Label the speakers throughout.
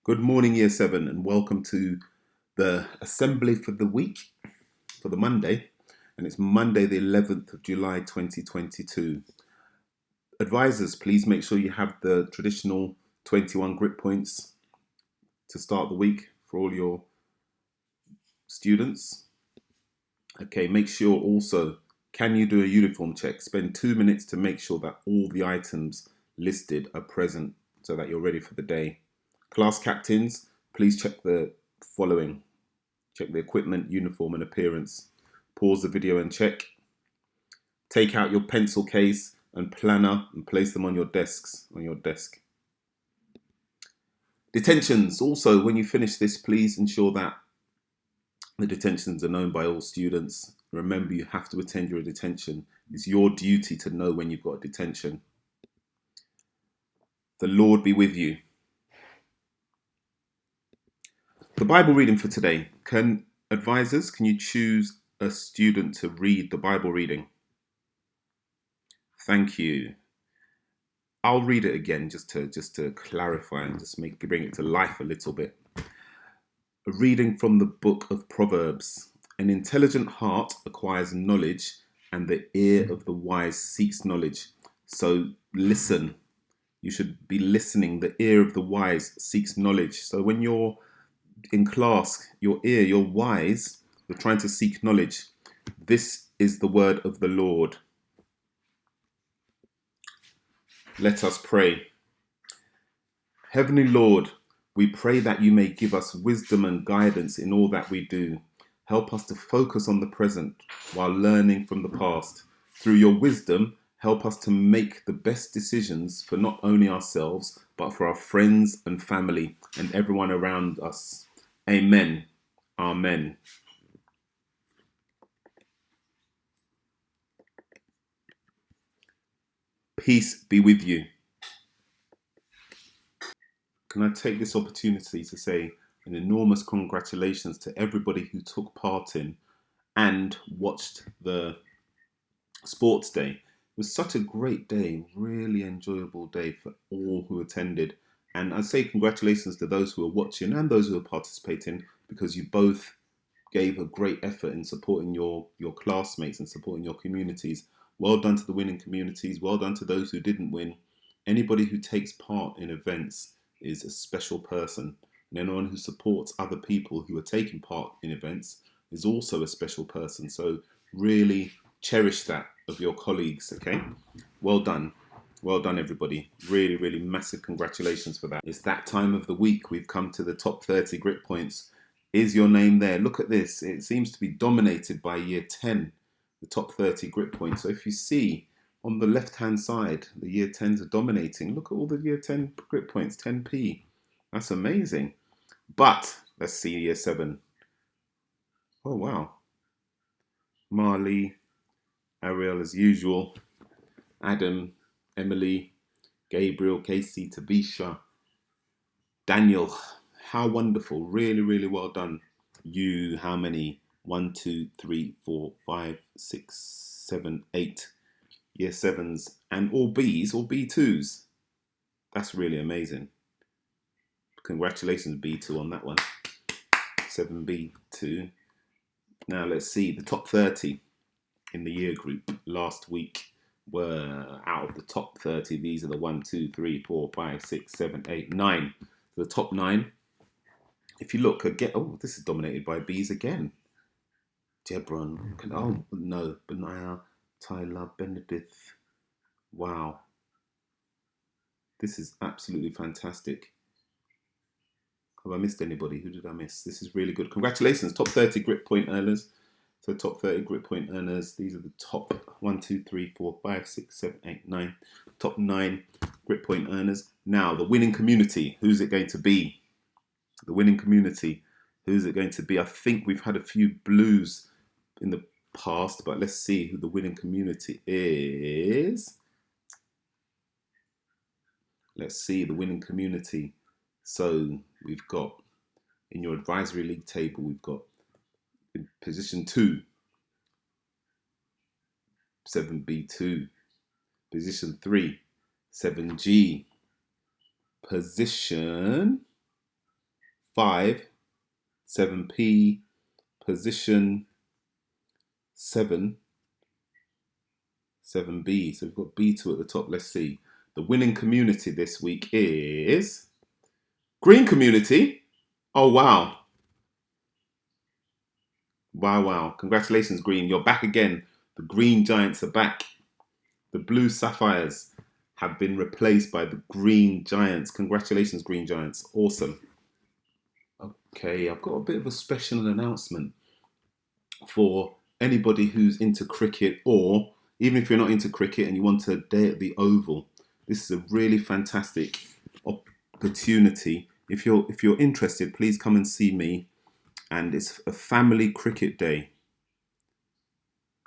Speaker 1: Good morning, Year 7, and welcome to the assembly for the week, for the Monday. And it's Monday, the 11th of July, 2022. Advisors, please make sure you have the traditional 21 grip points to start the week for all your students. Okay, make sure also, can you do a uniform check? Spend 2 minutes to make sure that all the items listed are present so that you're ready for the day. Class captains, please check the following. Check the equipment, uniform, and appearance. Pause the video and check. Take out your pencil case and planner and place them on your desks, on your desk. Detentions. Also, when you finish this, please ensure that the detentions are known by all students. Remember, you have to attend your detention. It's your duty to know when you've got a detention. The Lord be with you. The Bible reading for today. Can you choose a student to read the Bible reading? Thank you. I'll read it again just to clarify and just bring it to life a little bit. A reading from the book of Proverbs. An intelligent heart acquires knowledge, and the ear of the wise seeks knowledge. So listen. You should be listening. The ear of the wise seeks knowledge. So when you're in class, you're wise, you're trying to seek knowledge. This is the word of the Lord. Let us pray. Heavenly Lord, we pray that you may give us wisdom and guidance in all that we do. Help us to focus on the present while learning from the past. Through your wisdom, help us to make the best decisions for not only ourselves, but for our friends and family and everyone around us. Amen. Amen. Peace be with you. Can I take this opportunity to say an enormous congratulations to everybody who took part in and watched the sports day. It was such a great day, really enjoyable day for all who attended. And I say congratulations to those who are watching and those who are participating, because you both gave a great effort in supporting your classmates and supporting your communities. Well done to the winning communities. Well done to those who didn't win. Anybody who takes part in events is a special person. And anyone who supports other people who are taking part in events is also a special person. So really cherish that of your colleagues, okay? Well done. Well done, everybody. Really, really massive congratulations for that. It's that time of the week. We've come to the top 30 grit points. Is your name there? Look at this. It seems to be dominated by year 10, the top 30 grit points. So if you see on the left-hand side, the year 10s are dominating. Look at all the year 10 grit points, 10p. That's amazing. But let's see year 7. Oh, wow. Marley, Ariel as usual, Adam, Emily, Gabriel, Casey, Tabisha, Daniel. How wonderful. Really, really well done. You, how many? 1, 2, 3, 4, 5, 6, 7, 8 year 7s and all Bs, all B2s. That's really amazing. Congratulations, B2, on that one. 7B2. Now let's see the top 30 in the year group last week were out of the top 30. These are the 1, 2, 3, 4, 5, 6, 7, 8, 9. The top 9. If you look again, oh, this is dominated by Bs again. Jebron, oh no, Benaya, Tyler, Benedict. Wow. This is absolutely fantastic. Have I missed anybody? Who did I miss? This is really good. Congratulations, top 30 grit point earners. So top 30 grit point earners. These are the top 1, 2, 3, 4, 5, 6, 7, 8, 9. Top 9 grit point earners. Now, the winning community. Who's it going to be? The winning community. Who's it going to be? I think we've had a few blues in the past, but let's see who the winning community is. Let's see the winning community. So we've got in your advisory league table, we've got in position 2, 7B2. Position 3, 7G. Position 5, 7p, position 7, 7b. So we've got B2 at the top. Let's see. The winning community this week is Green Community. Oh, wow. Wow. Congratulations, Green. You're back again. The Green Giants are back. The Blue Sapphires have been replaced by the Green Giants. Congratulations, Green Giants. Awesome. Okay, I've got a bit of a special announcement for anybody who's into cricket, or even if you're not into cricket and you want a day at the Oval. This is a really fantastic opportunity. If you're interested, please come and see me. And it's a family cricket day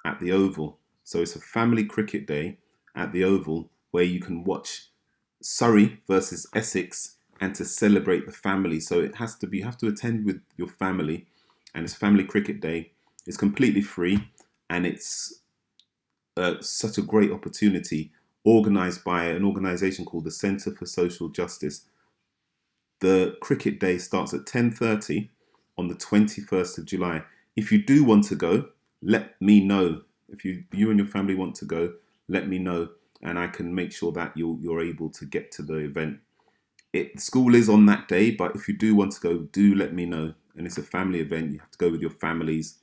Speaker 1: at the Oval. So it's a family cricket day at the Oval where you can watch Surrey versus Essex and to celebrate the family. So you have to attend with your family, and it's family cricket day. It's completely free, and it's such a great opportunity organised by an organisation called the Centre for Social Justice. The cricket day starts at 10:30 on the 21st of July. If you do want to go, let me know. If you and your family want to go, let me know, and I can make sure that you're able to get to the event. School is on that day, but if you do want to go, do let me know. And it's a family event. You have to go with your families,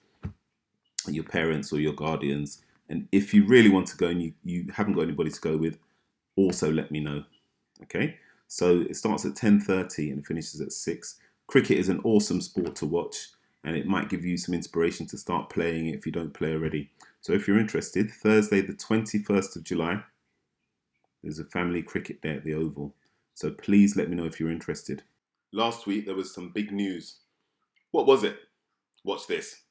Speaker 1: your parents or your guardians. And if you really want to go and you haven't got anybody to go with, also let me know. Okay? So it starts at 10:30 and finishes at 6. Cricket is an awesome sport to watch, and it might give you some inspiration to start playing it if you don't play already. So if you're interested, Thursday the 21st of July, there's a family cricket day at the Oval. So please let me know if you're interested. Last week there was some big news. What was it? Watch this.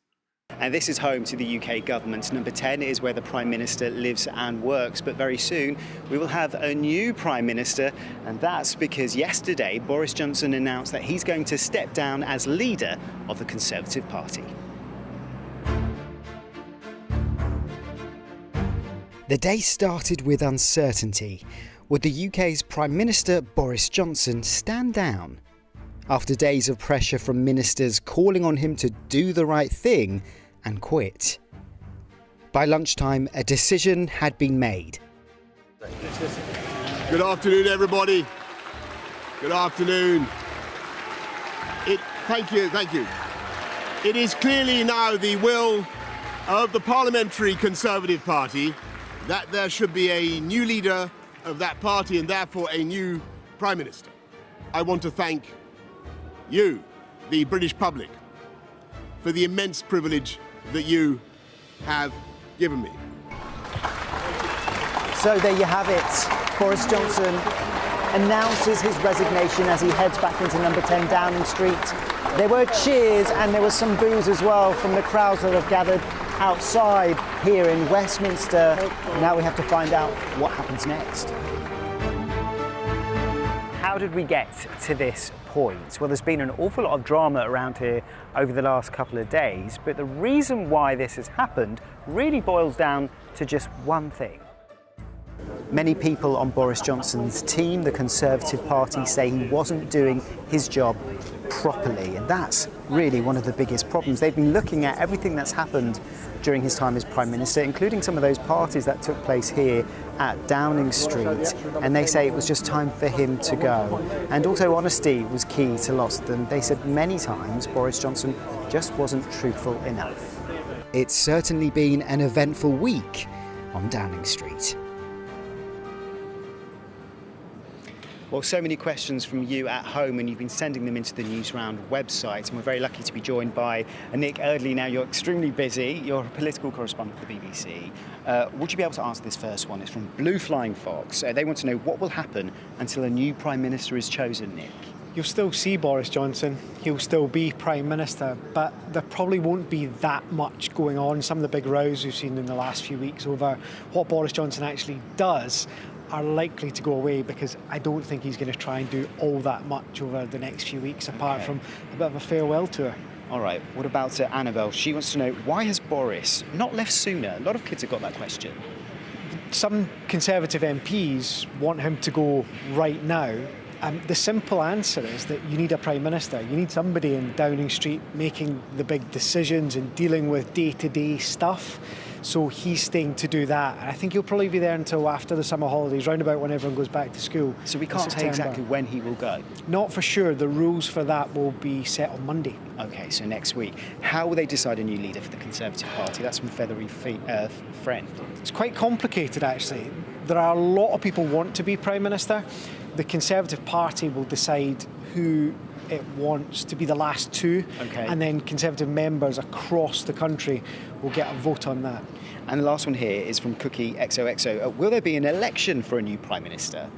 Speaker 2: And this is home to the UK government. Number 10 is where the Prime Minister lives and works. But very soon we will have a new Prime Minister. And that's because yesterday Boris Johnson announced that he's going to step down as leader of the Conservative Party. The day started with uncertainty. Would the UK's Prime Minister Boris Johnson stand down? After days of pressure from ministers calling on him to do the right thing and quit. By lunchtime, a decision had been made.
Speaker 3: Good afternoon, everybody. Good afternoon. Thank you. It is clearly now the will of the Parliamentary Conservative Party that there should be a new leader of that party and therefore a new Prime Minister. I want to thank you, the British public, for the immense privilege that you have given me.
Speaker 2: So there you have it. Boris Johnson announces his resignation as he heads back into number 10 Downing Street. There were cheers and there was some boos as well from the crowds that have gathered outside here in Westminster. Now we have to find out what happens next. How did we get to this point? Well, there's been an awful lot of drama around here over the last couple of days, but the reason why this has happened really boils down to just one thing. Many people on Boris Johnson's team, the Conservative Party, say he wasn't doing his job properly, and that's really one of the biggest problems. They've been looking at everything that's happened during his time as Prime Minister, including some of those parties that took place here at Downing Street, and they say it was just time for him to go. And also honesty was key to lots of them. They said many times Boris Johnson just wasn't truthful enough. It's certainly been an eventful week on Downing Street. Well, so many questions from you at home, and you've been sending them into the Newsround website, and we're very lucky to be joined by Nick Eardley. Now, you're extremely busy. You're a political correspondent for the BBC. Would you be able to answer this first one? It's from Blue Flying Fox. They want to know what will happen until a new Prime Minister is chosen, Nick.
Speaker 4: You'll still see Boris Johnson, he'll still be Prime Minister, but there probably won't be that much going on. Some of the big rows we've seen in the last few weeks over what Boris Johnson actually does are likely to go away, because I don't think he's going to try and do all that much over the next few weeks, apart from a bit of a farewell tour.
Speaker 2: All right, what about Annabelle? She wants to know, why has Boris not left sooner? A lot of kids have got that question.
Speaker 4: Some Conservative MPs want him to go right now, The simple answer is that you need a Prime Minister. You need somebody in Downing Street making the big decisions and dealing with day-to-day stuff. So he's staying to do that. And I think he'll probably be there until after the summer holidays, round about when everyone goes back to school.
Speaker 2: So we can't say
Speaker 4: September.
Speaker 2: exactly when he will go?
Speaker 4: Not for sure. The rules for that will be set on Monday.
Speaker 2: Okay, so next week. How will they decide a new leader for the Conservative Party? That's from Feathery Friend.
Speaker 4: It's quite complicated, actually. There are a lot of people want to be Prime Minister. The Conservative Party will decide who it wants to be the last two,
Speaker 2: Okay.
Speaker 4: and then Conservative members across the country will get a vote on that.
Speaker 2: And the last one here is from Cookie XOXO. Will there be an election for a new Prime Minister?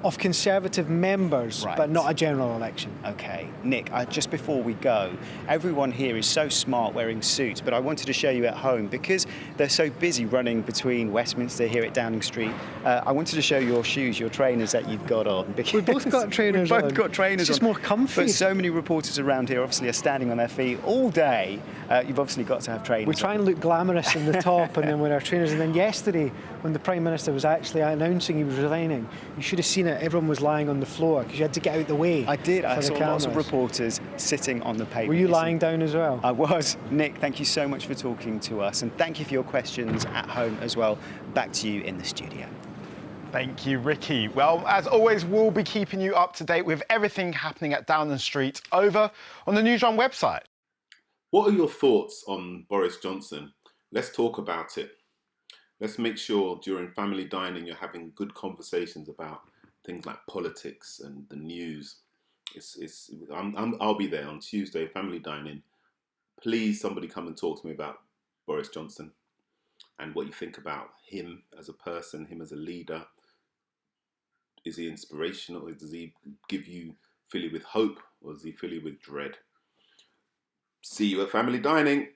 Speaker 4: Of Conservative members,
Speaker 2: Right.
Speaker 4: but not a general election.
Speaker 2: Okay. Nick, just before we go, everyone here is so smart wearing suits, but I wanted to show you at home because they're so busy running between Westminster here at Downing Street. I wanted to show your shoes, your trainers that you've got on. Because
Speaker 4: We've both got trainers
Speaker 2: We've both
Speaker 4: on.
Speaker 2: got trainers
Speaker 4: It's just
Speaker 2: on.
Speaker 4: more comfy.
Speaker 2: But so many reporters around here obviously are standing on their feet all day. You've obviously got to have trainers
Speaker 4: We try
Speaker 2: on.
Speaker 4: and look glamorous in the top and then with our trainers. And then yesterday, when the Prime Minister was actually announcing he was resigning, you should have seen it. Everyone was lying on the floor because you had to get out the way.
Speaker 2: I did. I
Speaker 4: for the
Speaker 2: saw lots of
Speaker 4: cameras.
Speaker 2: reporters sitting on the pavement.
Speaker 4: Were you lying down as well?
Speaker 2: I was. Nick, thank you so much for talking to us, and thank you for your questions at home as well. Back to you in the studio.
Speaker 5: Thank you, Ricky. Well, as always, we'll be keeping you up to date with everything happening at Downing Street over on the Newsrun website.
Speaker 1: What are your thoughts on Boris Johnson? Let's talk about it. Let's make sure during family dining you're having good conversations about things like politics and the news. I'll be there on Tuesday, family dining. Please, somebody come and talk to me about Boris Johnson and what you think about him as a person, him as a leader. Is he inspirational? Does he fill you with hope, or does he fill you with dread? See you at family dining.